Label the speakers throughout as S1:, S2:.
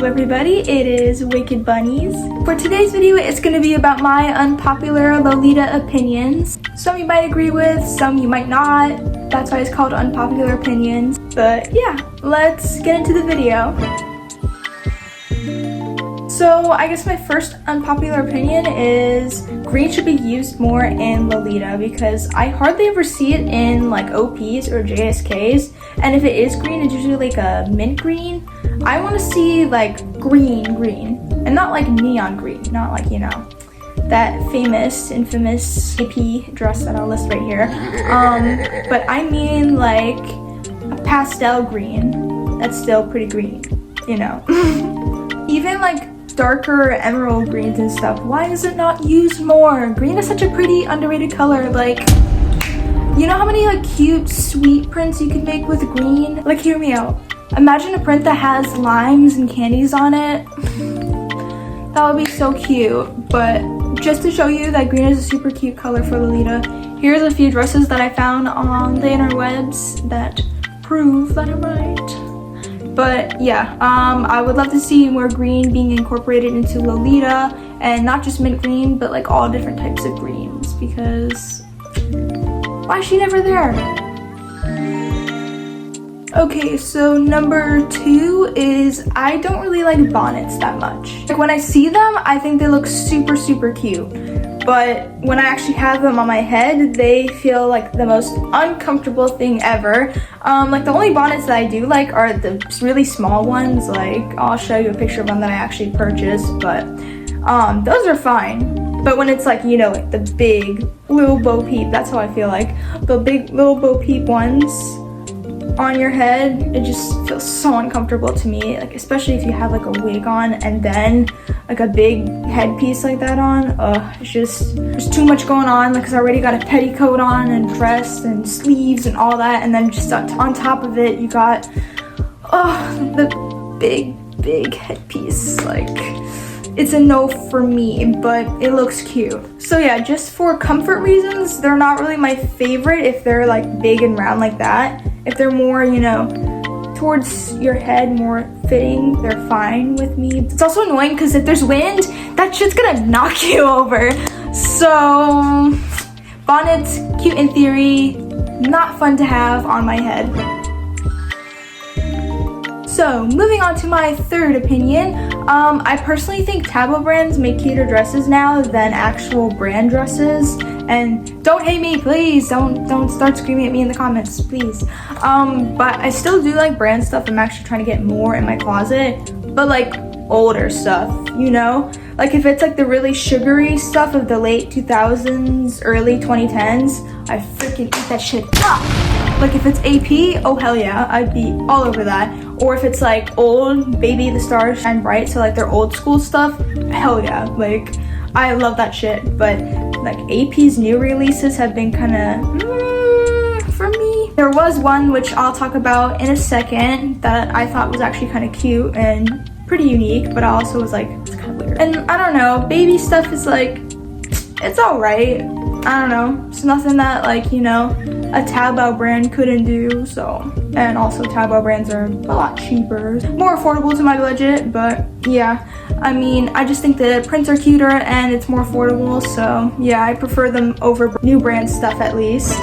S1: everybody, it is Wicked Bunnies. For today's video, it's going to be about my unpopular Lolita opinions. Some you might agree with, some you might not. That's why it's called Unpopular Opinions. But yeah, let's get into the video. So I guess my first unpopular opinion is green should be used more in Lolita because I hardly ever see it in like OPs or JSKs, and if it is green, it's usually like a mint green. I want to see like green, and not like neon green, not like, you know, that infamous AP dress that I'll list right here. But I mean like a pastel green that's still pretty green, you know. Even like darker emerald greens and stuff, why is it not used more? Green is such a pretty underrated color. Like, you know how many like cute sweet prints you could make with green? Like, hear me out. Imagine a print that has limes and candies on it. That would be so cute. But just to show you that green is a super cute color for Lolita, here's a few dresses that I found on the interwebs that prove that I'm right. But yeah, I would love to see more green being incorporated into Lolita, and not just mint green, but like all different types of greens, because why is she never there? Okay, so number 2 is I don't really like bonnets that much. Like when I see them, I think they look super cute. But when I actually have them on my head, they feel like the most uncomfortable thing ever. Like the only bonnets that I do like are the really small ones. Like I'll show you a picture of one that I actually purchased, but those are fine. But when it's like, you know, like the big little Bo Peep, that's how I feel like. The big little Bo Peep ones on your head, it just feels so uncomfortable to me, like especially if you have like a wig on and then like a big headpiece like that on. It's just, there's too much going on, because I already got a petticoat on and dress and sleeves and all that, and then just on top of it you got the big headpiece. Like, it's a no for me, but it looks cute. So yeah, just for comfort reasons, they're not really my favorite if they're like big and round like that. If they're more, you know, towards your head, more fitting, they're fine with me. It's also annoying because if there's wind, that shit's gonna knock you over. So bonnets, cute in theory, not fun to have on my head. So moving on to my third opinion, I personally think Tabo brands make cuter dresses now than actual brand dresses. And don't hate me, please. Don't start screaming at me in the comments, please. But I still do like brand stuff. I'm actually trying to get more in my closet, but like older stuff, you know? Like if it's like the really sugary stuff of the late 2000s, early 2010s, I freaking eat that shit up. Like if it's AP, oh hell yeah, I'd be all over that. Or if it's like old Baby the Stars Shine Bright, so like their old school stuff, hell yeah. Like I love that shit. But like AP's new releases have been kind of for me. There was one which I'll talk about in a second that I thought was actually kind of cute and pretty unique, but I also was like, it's kind of weird. And I don't know, baby stuff is like, it's alright. I don't know, it's nothing that like, you know, a Tabo brand couldn't do. So, and also Tabo brands are a lot cheaper, more affordable to my budget. But yeah, I mean, I just think the prints are cuter and it's more affordable. So yeah, I prefer them over new brand stuff at least.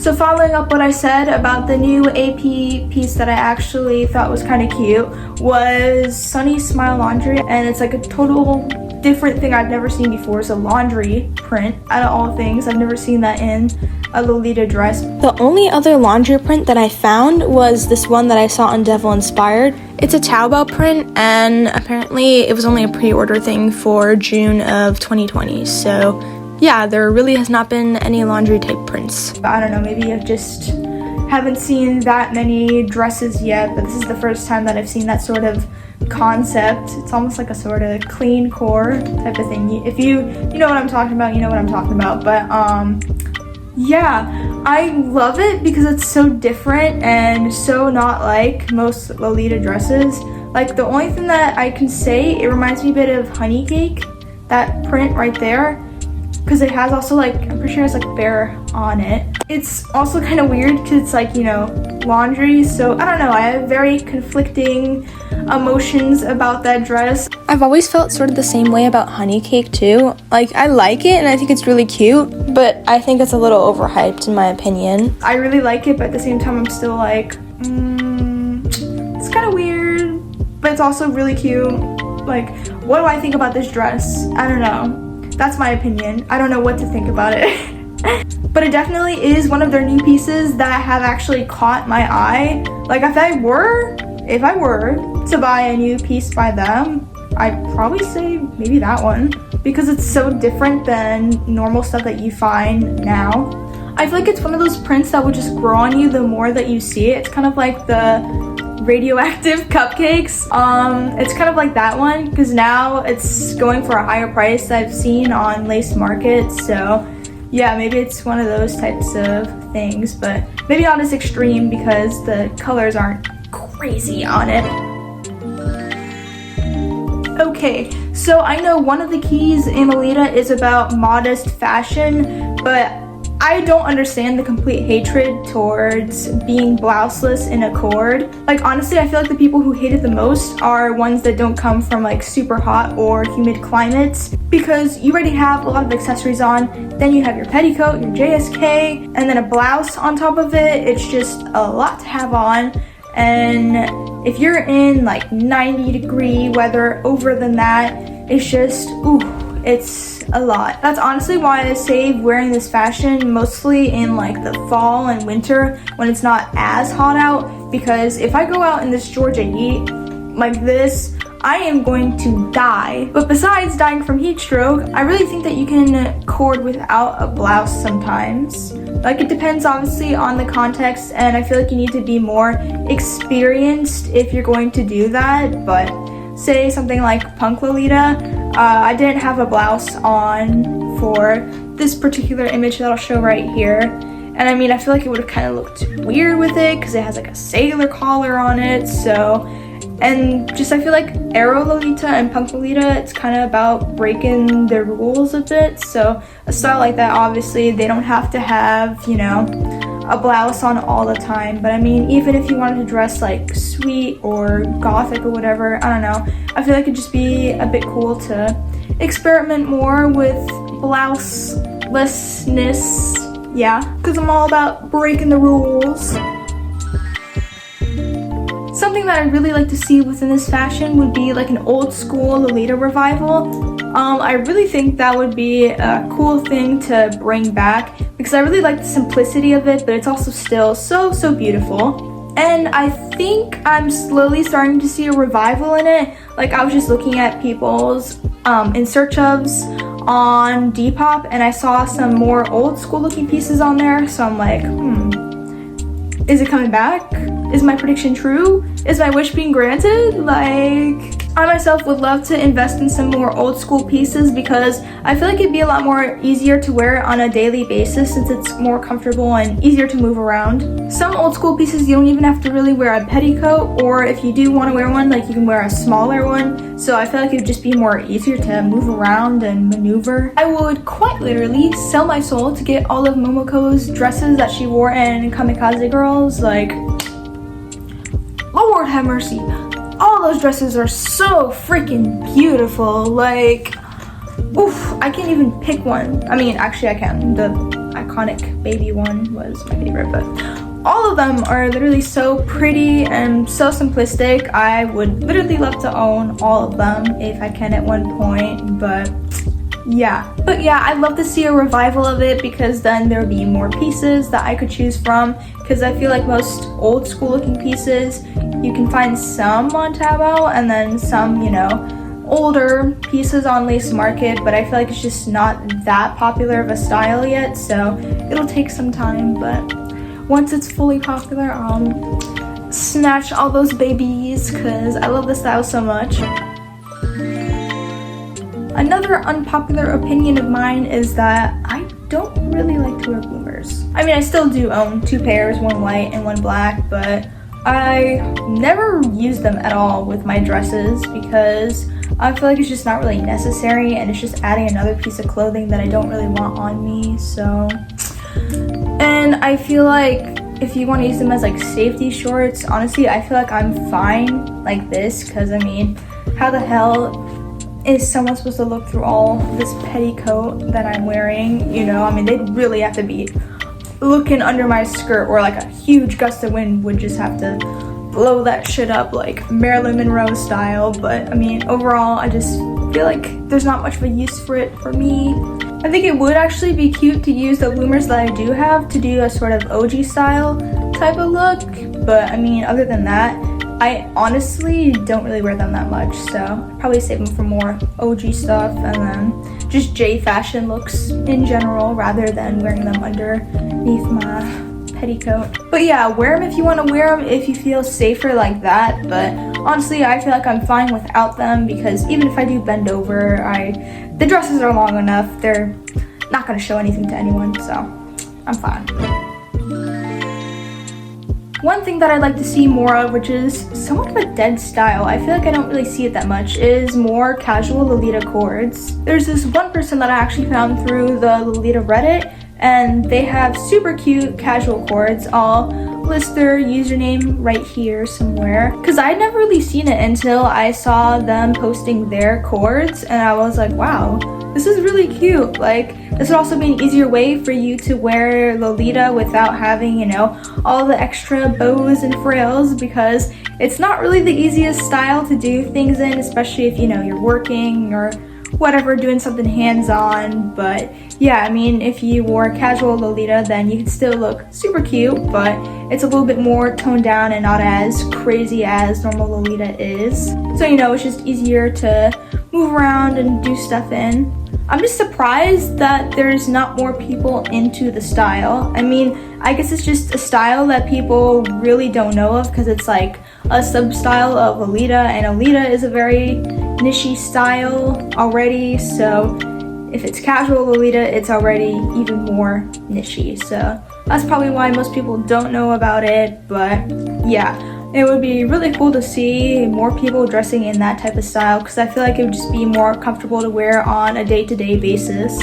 S1: So following up what I said about the new AP piece that I actually thought was kind of cute was Sunny Smile Laundry, and it's like a total different thing I've never seen before. It's a laundry print. Out of all things, I've never seen that in a Lolita dress. The only other laundry print that I found was this one that I saw on Devil Inspired. It's a Taobao print, and apparently it was only a pre-order thing for June of 2020. So yeah, there really has not been any laundry type prints. I don't know, maybe I just haven't seen that many dresses yet, but this is the first time that I've seen that sort of concept. It's almost like a sort of clean core type of thing. If you know what I'm talking about, you know what I'm talking about. But yeah, I love it because it's so different and so not like most Lolita dresses. Like the only thing that I can say, it reminds me a bit of Honey Cake, that print right there. because it has also like, I'm pretty sure it has like bear on it. It's also kind of weird because it's like, you know, laundry, so I don't know, I have very conflicting emotions about that dress.
S2: I've always felt sort of the same way about honey cake too. Like, I like it and I think it's really cute, but I think it's a little overhyped in my opinion.
S1: I really like it, but at the same time I'm still like, it's kind of weird, but it's also really cute. Like, what do I think about this dress? I don't know. That's my opinion. I don't know what to think about it. But it definitely is one of their new pieces that have actually caught my eye. Like, if I were to buy a new piece by them, I'd probably say maybe that one, because it's so different than normal stuff that you find now. I feel like it's one of those prints that would just grow on you the more that you see it. It's kind of like the radioactive cupcakes. It's kind of like that one, because now it's going for a higher price that I've seen on Lace Market. So yeah, maybe it's one of those types of things, but maybe not as extreme because the colors aren't crazy on it. Okay, so I know one of the keys in Lolita is about modest fashion, but I don't understand the complete hatred towards being blouseless in a cord. Like, honestly, I feel like the people who hate it the most are ones that don't come from like super hot or humid climates, because you already have a lot of accessories on, then you have your petticoat, your JSK, and then a blouse on top of it. It's just a lot to have on. And if you're in like 90-degree weather over than that, it's just, ooh, it's a lot. That's honestly why I save wearing this fashion mostly in like the fall and winter when it's not as hot out, because if I go out in this Georgia heat like this, I am going to die. But besides dying from heat stroke, I really think that you can cord without a blouse sometimes. Like, it depends obviously on the context, and I feel like you need to be more experienced if you're going to do that. But say something like Punk Lolita, I didn't have a blouse on for this particular image that I'll show right here. And I mean, I feel like it would have kind of looked weird with it because it has like a sailor collar on it. So, and just I feel like Aero Lolita and Punk Lolita, it's kind of about breaking the rules a bit. So a style like that, obviously they don't have to have, you know, a blouse on all the time. But I mean, even if you wanted to dress like sweet or gothic or whatever, I don't know, I feel like it'd just be a bit cool to experiment more with blouselessness. Yeah, because I'm all about breaking the rules. Something that I'd really like to see within this fashion would be like an old school Lolita revival. I really think that would be a cool thing to bring back, because I really like the simplicity of it, but it's also still so beautiful. And I think I'm slowly starting to see a revival in it. Like, I was just looking at people's in search ofs on Depop, and I saw some more old school looking pieces on there. So I'm like, is it coming back? Is my prediction true? Is my wish being granted? Like, I myself would love to invest in some more old school pieces, because I feel like it'd be a lot more easier to wear on a daily basis since it's more comfortable and easier to move around. Some old school pieces you don't even have to really wear a petticoat, or if you do want to wear one, like, you can wear a smaller one. So I feel like it would just be more easier to move around and maneuver. I would quite literally sell my soul to get all of Momoko's dresses that she wore in Kamikaze Girls. Like, Lord have mercy. All those dresses are so freaking beautiful. Like, oof, I can't even pick one. I mean, actually I can. The iconic baby one was my favorite, but all of them are literally so pretty and so simplistic. I would literally love to own all of them if I can at one point, but yeah. But yeah, I'd love to see a revival of it, because then there would be more pieces that I could choose from, because I feel like most old school looking pieces, you can find some on Taobao and then some, you know, older pieces on Lace Market, but I feel like it's just not that popular of a style yet, so it'll take some time. But once it's fully popular, I'll snatch all those babies, because I love the style so much. Another unpopular opinion of mine is that I don't really like to wear bloomers. I mean, I still do own 2 pairs, one white and one black, but I never use them at all with my dresses, because I feel like it's just not really necessary, and it's just adding another piece of clothing that I don't really want on me. So, and I feel like if you want to use them as like safety shorts, honestly, I feel like I'm fine like this, because I mean, how the hell is someone supposed to look through all this petticoat that I'm wearing? You know, I mean, they'd really have to be looking under my skirt, or like a huge gust of wind would just have to blow that shit up like Marilyn Monroe style. But I mean, overall, I just feel like there's not much of a use for it for me. I think it would actually be cute to use the bloomers that I do have to do a sort of OG style type of look, but I mean, other than that, I honestly don't really wear them that much, so I'd probably save them for more OG stuff and then just jfashion looks in general rather than wearing them underneath my petticoat. But yeah, wear them if you want to wear them, if you feel safer like that. But honestly, I feel like I'm fine without them, because even if I do bend over, the dresses are long enough. They're not going to show anything to anyone, so I'm fine. One thing that I'd like to see more of, which is somewhat of a dead style, I feel like I don't really see it that much, is more casual Lolita cords. There's this one person that I actually found through the Lolita Reddit, and they have super cute casual cords. I'll list their username right here somewhere, because I'd never really seen it until I saw them posting their cords, and I was like, wow, this is really cute. Like, this would also be an easier way for you to wear Lolita without having, you know, all the extra bows and frills, because it's not really the easiest style to do things in, especially if, you know, you're working or whatever, doing something hands-on. But yeah, I mean, if you wore casual Lolita, then you could still look super cute, but it's a little bit more toned down and not as crazy as normal Lolita is. So, you know, it's just easier to move around and do stuff in. I'm just surprised that there's not more people into the style. I mean, I guess it's just a style that people really don't know of, because it's like a sub-style of Lolita, and Lolita is a very niche style already, so if it's casual Lolita, it's already even more niche. So that's probably why most people don't know about it. But yeah, it would be really cool to see more people dressing in that type of style, because I feel like it would just be more comfortable to wear on a day-to-day basis.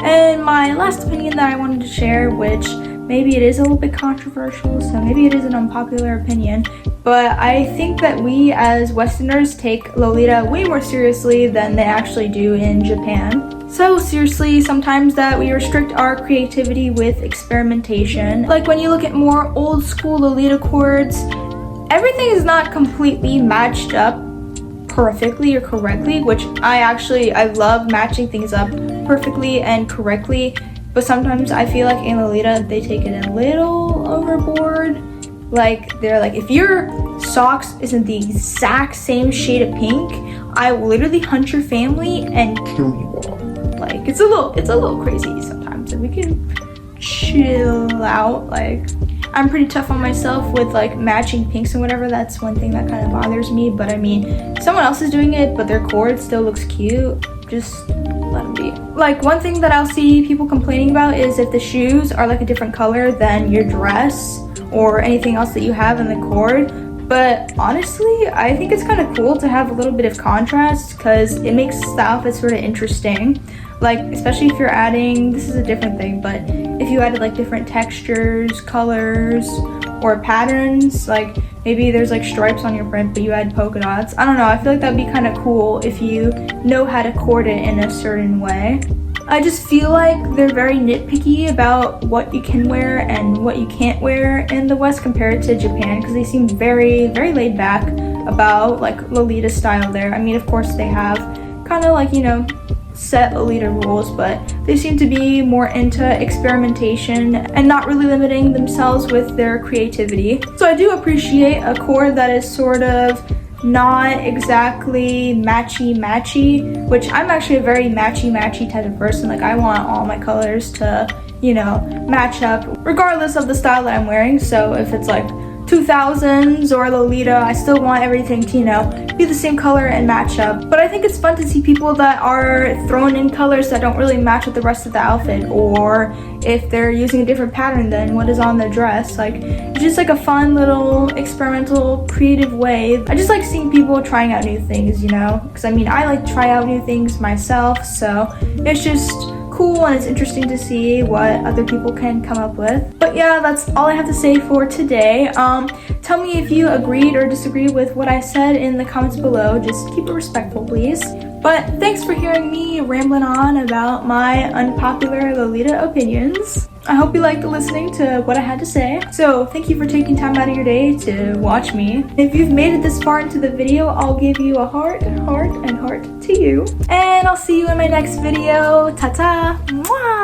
S1: And my last opinion that I wanted to share, which maybe it is a little bit controversial, so maybe it is an unpopular opinion, but I think that we as Westerners take Lolita way more seriously than they actually do in Japan. So seriously, sometimes that we restrict our creativity with experimentation. Like when you look at more old school Lolita cords, everything is not completely matched up perfectly or correctly, which I love matching things up perfectly and correctly, but sometimes I feel like in Lolita they take it a little overboard. Like, they're like, if your socks isn't the exact same shade of pink, I will literally hunt your family and kill you all. Like, it's a little crazy sometimes, and we can chill out. Like, I'm pretty tough on myself with like matching pinks and whatever. That's one thing that kind of bothers me. But I mean, if someone else is doing it, but their cord still looks cute, just let them be. Like, one thing that I'll see people complaining about is if the shoes are like a different color than your dress or anything else that you have in the cord. But honestly, I think it's kind of cool to have a little bit of contrast, because it makes the outfit sort of interesting. Like, especially if you're adding, this is a different thing, but if you added like different textures, colors, or patterns, like maybe there's like stripes on your print but you add polka dots. I don't know, I feel like that'd be kind of cool if you know how to cord it in a certain way. I just feel like they're very nitpicky about what you can wear and what you can't wear in the West compared to Japan, because they seem very, very laid back about like Lolita style there. I mean, of course they have kind of like, you know, set Lolita rules, but they seem to be more into experimentation and not really limiting themselves with their creativity. So I do appreciate a cord that is sort of not exactly matchy, which I'm actually a very matchy type of person. Like, I want all my colors to, you know, match up regardless of the style that I'm wearing. So if it's like 2000s or Lolita, I still want everything to, you know, be the same color and match up. But I think it's fun to see people that are throwing in colors that don't really match with the rest of the outfit, or if they're using a different pattern than what is on the dress. Like, it's just like a fun little experimental creative way. I just like seeing people trying out new things, you know, because I mean, I like to try out new things myself, so it's just cool and it's interesting to see what other people can come up with. But yeah, that's all I have to say for today. Tell me if you agreed or disagreed with what I said in the comments below. Just keep it respectful, please. But thanks for hearing me rambling on about my unpopular Lolita opinions. I hope you liked listening to what I had to say. So thank you for taking time out of your day to watch me. If you've made it this far into the video, I'll give you a heart, heart, and heart to you. And I'll see you in my next video. Ta-ta! Mwah!